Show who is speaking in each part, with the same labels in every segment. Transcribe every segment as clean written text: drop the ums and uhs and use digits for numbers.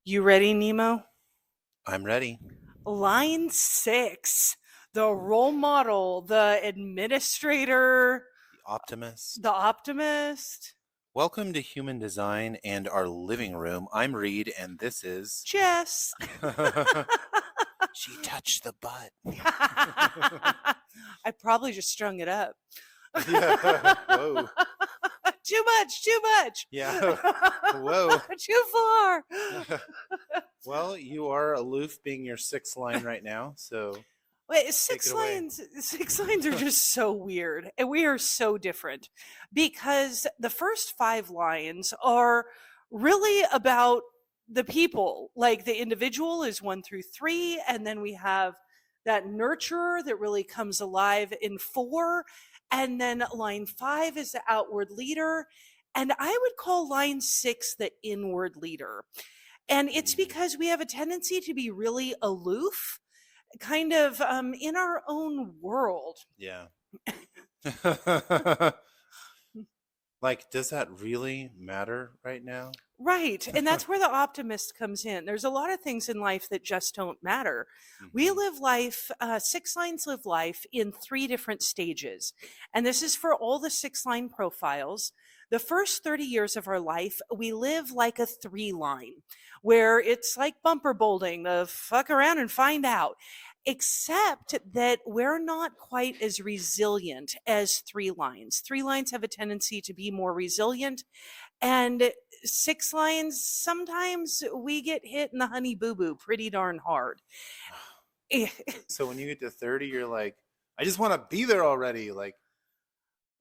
Speaker 1: You ready, Nemo?
Speaker 2: I'm ready.
Speaker 1: Line 6. The role model, the administrator,
Speaker 2: The Optimist.
Speaker 1: the optimist.
Speaker 2: Welcome to Human Design and Our Living Room. I'm Reid, and this is.
Speaker 1: Jess.
Speaker 2: She touched the butt.
Speaker 1: I probably just strung it up.
Speaker 2: Yeah. Whoa.
Speaker 1: Too much, too much.
Speaker 2: Yeah. Whoa.
Speaker 1: Too far.
Speaker 2: Well, you are aloof being your sixth line right now, so
Speaker 1: Wait,
Speaker 2: take it
Speaker 1: six
Speaker 2: away.
Speaker 1: lines. Six lines are just so weird, and we are so different because the first five lines are really about the people. Like the individual is 1 through 3, and then we have that nurturer that really comes alive in 4, and then line 5 is the outward leader, and I would call line 6 the inward leader. And it's because we have a tendency to be really aloof, kind of in our own world.
Speaker 2: Yeah. Like, does that really matter right now?
Speaker 1: Right. And that's where the optimist comes in. There's a lot of things in life that just don't matter. We
Speaker 2: Mhm.
Speaker 1: live life, six lines live life in 3 different stages. And this is for all the 6 line profiles. The first 30 years of our life, we live like a 3 line, where it's like bumper bolding, the fuck around and find out. Except that we're not quite as resilient as 3 lines. 3 lines have a tendency to be more resilient, and 6 lines, sometimes we get hit in the honey boo boo pretty darn hard.
Speaker 2: So when you get to 30, you're like, I just want to be there already. Like,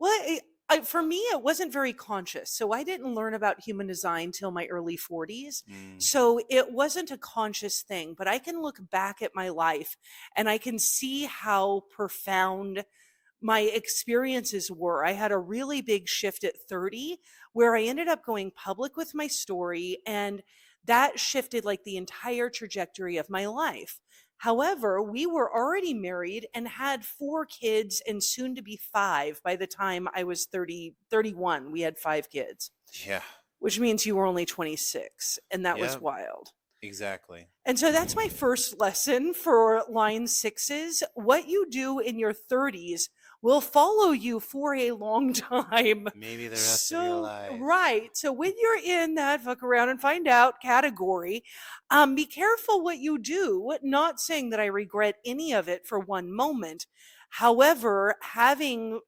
Speaker 1: Well, for me, it wasn't very conscious. So I didn't learn about human design till my early 40s.
Speaker 2: mm,
Speaker 1: So it wasn't a conscious thing, but I can look back at my life and I can see how profound my experiences were. I had a really big shift at 30 where I ended up going public with my story, and that shifted like the entire trajectory of my life. However, we were already married and had 4 kids and soon to be 5 by the time I was 30, 31. We had 5 kids,
Speaker 2: yeah,
Speaker 1: which means you were only 26. And that
Speaker 2: yeah,
Speaker 1: was wild.
Speaker 2: exactly.
Speaker 1: And so that's my first lesson for line 6s. What you do in your 30s will follow you for a long time.
Speaker 2: Maybe the rest of your
Speaker 1: So,
Speaker 2: life.
Speaker 1: right. So when you're in that fuck around and find out category, be careful what you do. Not saying that I regret any of it for one moment. However, having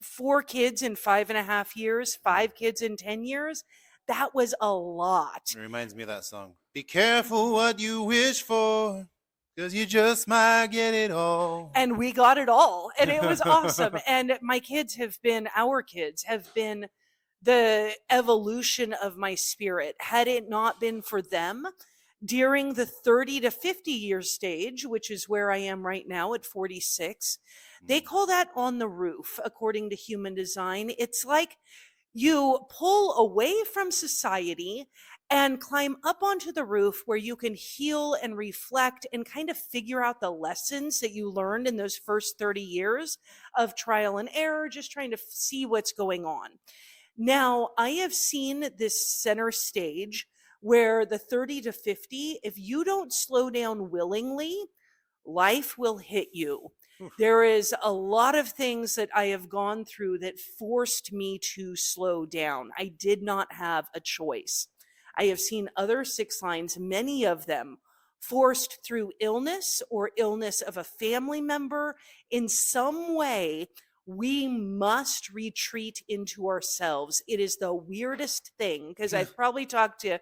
Speaker 1: 4 kids in 5.5 years, 5 kids in 10 years, that was a lot.
Speaker 2: It reminds me of that song. Be careful what you wish for, because you just might get it all.
Speaker 1: And we got it all, and it was awesome. And my kids have been, our kids have been the evolution of my spirit. Had it not been for them during the 30 to 50 year stage, which is where I am right now at 46, they call that on the roof. According to human design, it's like you pull away from society and climb up onto the roof where you can heal and reflect and kind of figure out the lessons that you learned in those first 30 years of trial and error, just trying to see what's going on. Now, I have seen this center stage where the 30 to 50, if you don't slow down willingly, life will hit you.
Speaker 2: Oof.
Speaker 1: There is a lot of things that I have gone through that forced me to slow down. I did not have a choice. I have seen other 6 lines, many of them forced through illness or illness of a family member. In some way, we must retreat into ourselves. It is the weirdest thing because I've probably talked to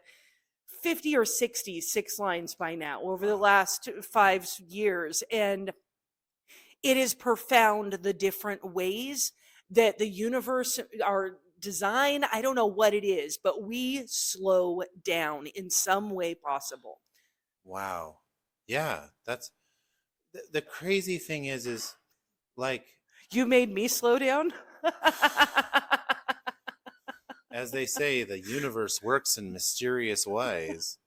Speaker 1: 50 or 60 6 lines by now over the
Speaker 2: Wow.
Speaker 1: last 5 years. And it is profound the different ways that the universe, our design, I don't know what it is, but we slow down in some way possible.
Speaker 2: Wow. Yeah, that's the crazy thing is like,
Speaker 1: You made me slow down.
Speaker 2: as they say, the universe works in mysterious ways.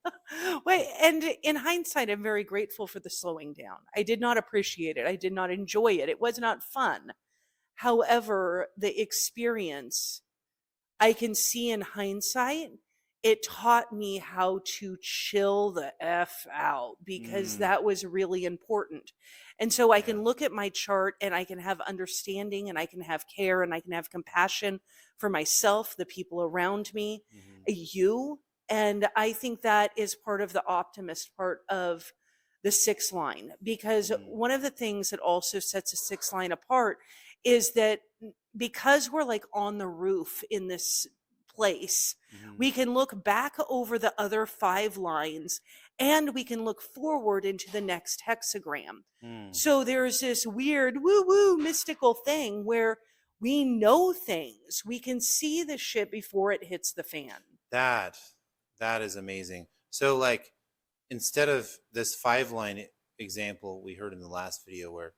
Speaker 1: Wait, and in hindsight, I'm very grateful for the slowing down. I did not appreciate it. I did not enjoy it. It was not fun. However, the experience I can see in hindsight it taught me how to chill the F out, because
Speaker 2: Mm,
Speaker 1: that was really important. And so I
Speaker 2: yeah.
Speaker 1: can look at my chart and I can have understanding and I can have care and I can have compassion for myself, the people around me,
Speaker 2: Hmm.
Speaker 1: you. And I think that is part of the optimist part of the sixth line, because
Speaker 2: Mm,
Speaker 1: one of the things that also sets a sixth line apart is that because we're like on the roof in this place,
Speaker 2: hmm.
Speaker 1: we can look back over the other five lines and we can look forward into the next hexagram.
Speaker 2: Mm.
Speaker 1: So there's this weird woo woo mystical thing where we know things. We can see the shit before it hits the fan.
Speaker 2: That that is amazing. So like instead of this 5 line example we heard in the last video where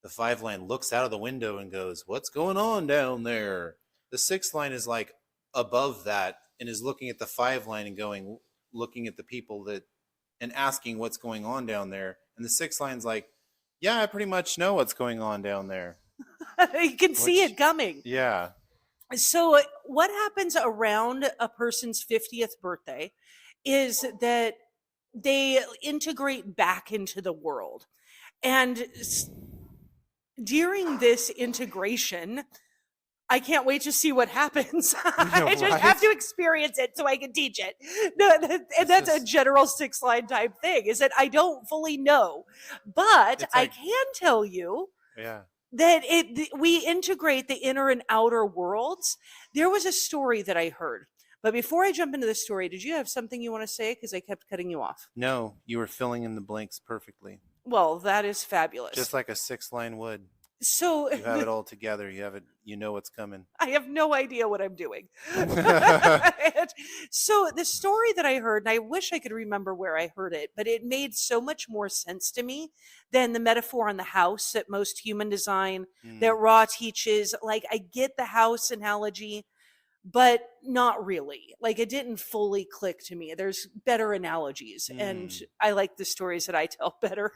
Speaker 2: the 5 line looks out of the window and goes, "What's going on down there?" The 6 line is like above that and is looking at the 5 line and going, looking at the people that and asking what's going on down there. And the 6 line's like, "Yeah, I pretty much know what's going on down there."
Speaker 1: You can see
Speaker 2: Which,
Speaker 1: it coming.
Speaker 2: yeah.
Speaker 1: So, what happens around a person's 50th birthday is that they integrate back into the world. And during this integration, I can't wait to see what happens. I just have to
Speaker 2: Right?
Speaker 1: experience it so I can teach it. No, and
Speaker 2: This
Speaker 1: that's a
Speaker 2: is,
Speaker 1: general 6 line type thing, is that I don't fully know. But
Speaker 2: it's
Speaker 1: I
Speaker 2: like,
Speaker 1: can tell you
Speaker 2: yeah.
Speaker 1: that we integrate the inner and outer worlds. There was a story that I heard. But before I jump into the story, did you have something you want to say? Because I kept cutting you off.
Speaker 2: No, you were filling in the blanks perfectly.
Speaker 1: Well, that is
Speaker 2: Just
Speaker 1: fabulous.
Speaker 2: like a 6 line would.
Speaker 1: So
Speaker 2: You have it all together. You have it, you know what's coming.
Speaker 1: I have no idea what I'm doing. So the story that I heard, and I wish I could remember where I heard it, but it made so much more sense to me than the metaphor on the house that most human design that
Speaker 2: Mm,
Speaker 1: Raw teaches. Like, I get the house analogy, but not really. Like, it didn't fully click to me. There's better analogies, and
Speaker 2: mm,
Speaker 1: I like the stories that I tell better.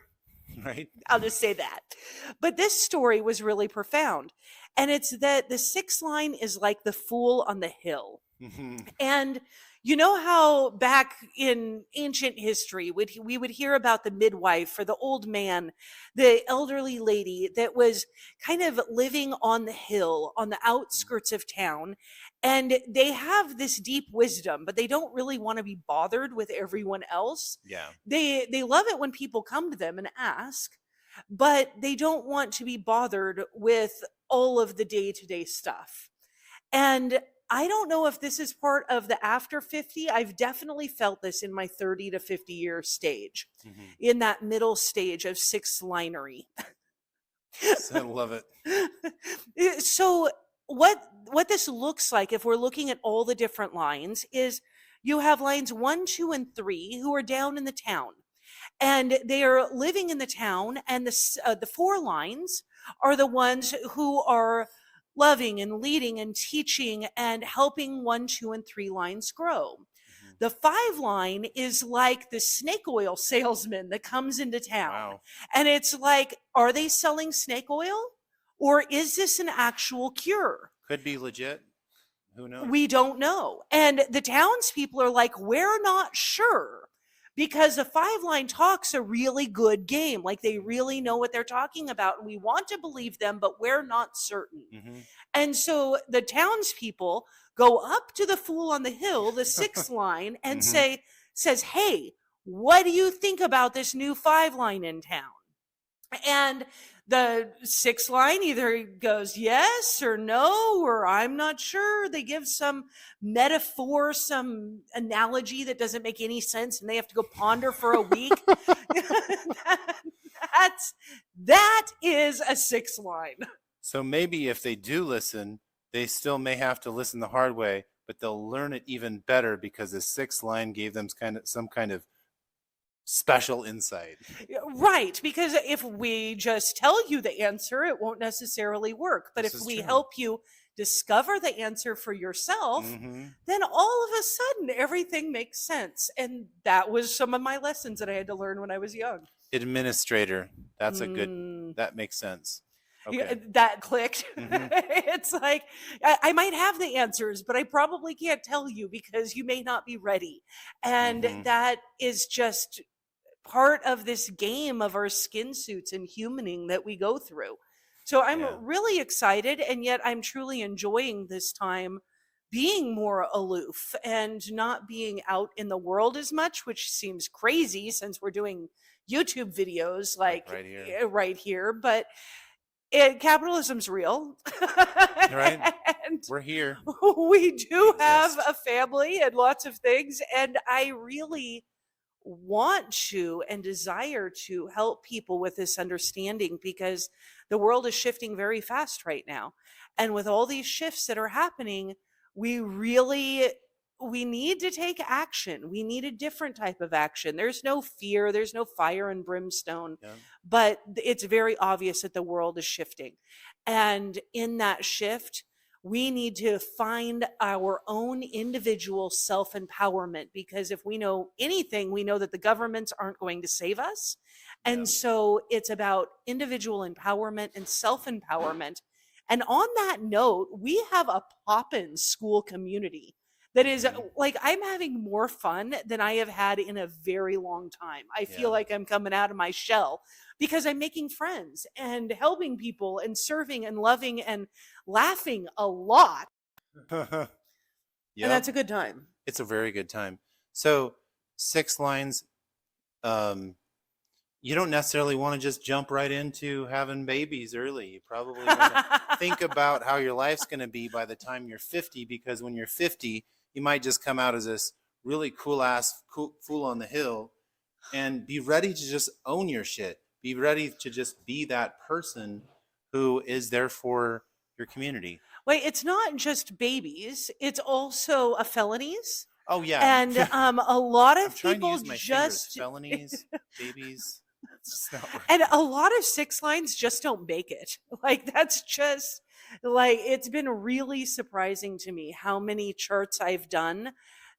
Speaker 2: right?
Speaker 1: I'll just say that. But this story was really profound. And it's that the sixth line is like the fool on the hill.
Speaker 2: Hmm.
Speaker 1: And you know how back in ancient history we would hear about the midwife or the old man, the elderly lady that was kind of living on the hill on the outskirts of town, and they have this deep wisdom, but they don't really want to be bothered with everyone else.
Speaker 2: Yeah.
Speaker 1: They love it when people come to them and ask, but they don't want to be bothered with all of the day-to-day stuff. And I don't know if this is part of the after 50. I've definitely felt this in my 30 to 50 year stage,
Speaker 2: Hmm.
Speaker 1: in that middle stage of six linery.
Speaker 2: I love it.
Speaker 1: So what this looks like, if we're looking at all the different lines, is you have lines 1, 2, and 3 who are down in the town, and they are living in the town, and the four lines are the ones who are loving and leading and teaching and helping 1, 2, and 3 lines grow.
Speaker 2: Hmm.
Speaker 1: The 5 line is like the snake oil salesman that comes into town,
Speaker 2: Wow.
Speaker 1: and it's like, are they selling snake oil, or is this an actual cure?
Speaker 2: Could be legit. Who knows?
Speaker 1: We don't know. And the townspeople are like, we're not sure, because the 5 line talks a really good game. Like, they really know what they're talking about. And we want to believe them, but we're not certain.
Speaker 2: Hmm.
Speaker 1: And so the townspeople go up to the fool on the hill, the 6 line, and
Speaker 2: Hmm.
Speaker 1: says, hey, what do you think about this new 5 line in town? And the 6 line either goes yes or no, or I'm not sure. They give some metaphor, some analogy that doesn't make any sense, and they have to go ponder for a week. That's that is a 6 line.
Speaker 2: So maybe if they do listen, they still may have to listen the hard way, but they'll learn it even better because the 6 line gave them some kind of special insight.
Speaker 1: Right, because if we just tell you the answer, it won't necessarily work. But
Speaker 2: This
Speaker 1: if
Speaker 2: is
Speaker 1: we
Speaker 2: true.
Speaker 1: help you discover the answer for yourself,
Speaker 2: Hmm.
Speaker 1: then all of a sudden everything makes sense. And that was some of my lessons that I had to learn when I was young.
Speaker 2: Administrator. That's a good.
Speaker 1: Mm.
Speaker 2: That makes sense. Okay.
Speaker 1: That clicked.
Speaker 2: Mm-hmm.
Speaker 1: It's like, I might have the answers, but I probably can't tell you because you may not be ready. And
Speaker 2: Mm-hmm.
Speaker 1: that is just part of this game of our skin suits and humaning that we go through. So I'm
Speaker 2: Yeah.
Speaker 1: really excited, and yet I'm truly enjoying this time being more aloof and not being out in the world as much, which seems crazy since we're doing YouTube videos
Speaker 2: Like
Speaker 1: like
Speaker 2: right here.
Speaker 1: right here. But capitalism's real.
Speaker 2: Right?
Speaker 1: And
Speaker 2: We're here.
Speaker 1: we
Speaker 2: We
Speaker 1: do have
Speaker 2: exist.
Speaker 1: a family and lots of things. And I really want to and desire to help people with this understanding because the world is shifting very fast right now. And with all these shifts that are happening, we really we need to take action. We need a different type of action. There's no fear, there's no fire and brimstone,
Speaker 2: Yeah.
Speaker 1: but it's very obvious that the world is shifting. And in that shift, we need to find our own individual self empowerment because if we know anything, we know that the governments aren't going to save us.
Speaker 2: Yeah.
Speaker 1: And so it's about individual empowerment and self empowerment. And on that note, we have a poppin' school community that is
Speaker 2: Mm-hmm.
Speaker 1: like, I'm having more fun than I have had in a very long time. I feel
Speaker 2: Yeah.
Speaker 1: like I'm coming out of my shell because I'm making friends and helping people and serving and loving and laughing a lot. And
Speaker 2: Yep.
Speaker 1: that's a good time.
Speaker 2: It's a very good time. So 6 lines, you don't necessarily want to just jump right into having babies early. You probably want to think about how your life's going to be by the time you're 50, because when you're 50, you might just come out as this really cool ass fool on the hill, and be ready to just own your shit. Be ready to just be that person who is there for your community.
Speaker 1: Wait, it's not just babies, it's also a felonies.
Speaker 2: Oh yeah.
Speaker 1: And a lot
Speaker 2: I'm
Speaker 1: of
Speaker 2: trying to
Speaker 1: people
Speaker 2: use my fingers.
Speaker 1: just
Speaker 2: Felonies, babies. It's just not
Speaker 1: and
Speaker 2: working.
Speaker 1: a lot of 6 lines just don't make it. Like that's just like it's been really surprising to me how many charts I've done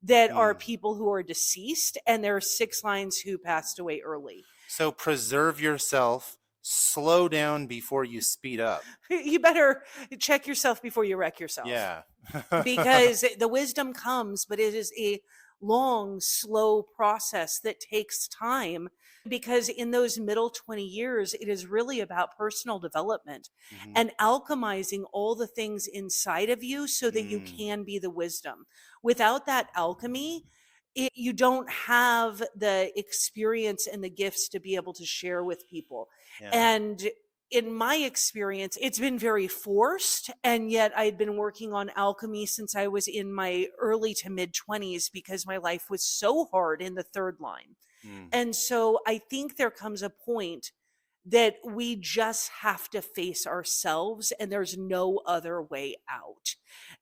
Speaker 1: that are
Speaker 2: Hmm.
Speaker 1: people who are deceased and there are 6 lines who passed away early.
Speaker 2: So preserve yourself. Slow down before you speed up.
Speaker 1: You better check yourself before you wreck yourself.
Speaker 2: Yeah.
Speaker 1: Because the wisdom comes, but it is a long, slow process that takes time. Because in those middle 20 years, it is really about personal development
Speaker 2: Mhm.
Speaker 1: and alchemizing all the things inside of you so that you
Speaker 2: Mm.
Speaker 1: can be the wisdom. Without that alchemy, you don't have the experience and the gifts to be able to share with people.
Speaker 2: Yeah.
Speaker 1: And in my experience, it's been very forced. And yet I'd been working on alchemy since I was in my early to mid 20s because my life was so hard in the third line.
Speaker 2: Mm.
Speaker 1: And so I think there comes a point that we just have to face ourselves and there's no other way out.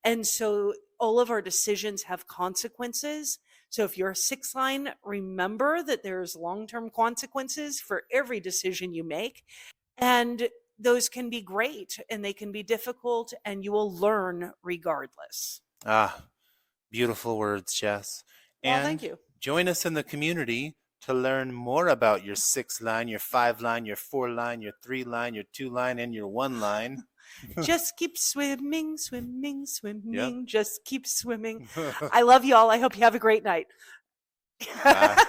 Speaker 1: And so all of our decisions have consequences. So if you're a 6 line, remember that there's long-term consequences for every decision you make. And those can be great and they can be difficult and you will learn regardless.
Speaker 2: Ah, beautiful words, Jess.
Speaker 1: Well, thank
Speaker 2: And
Speaker 1: you.
Speaker 2: join us in the community to learn more about your 6 line, your 5 line, your 4 line, your 3 line, your 2 line, and your 1 line.
Speaker 1: Just keep swimming, swimming,
Speaker 2: Yep.
Speaker 1: swimming. Just keep swimming. I love you all. I hope you have a great night.
Speaker 2: Bye.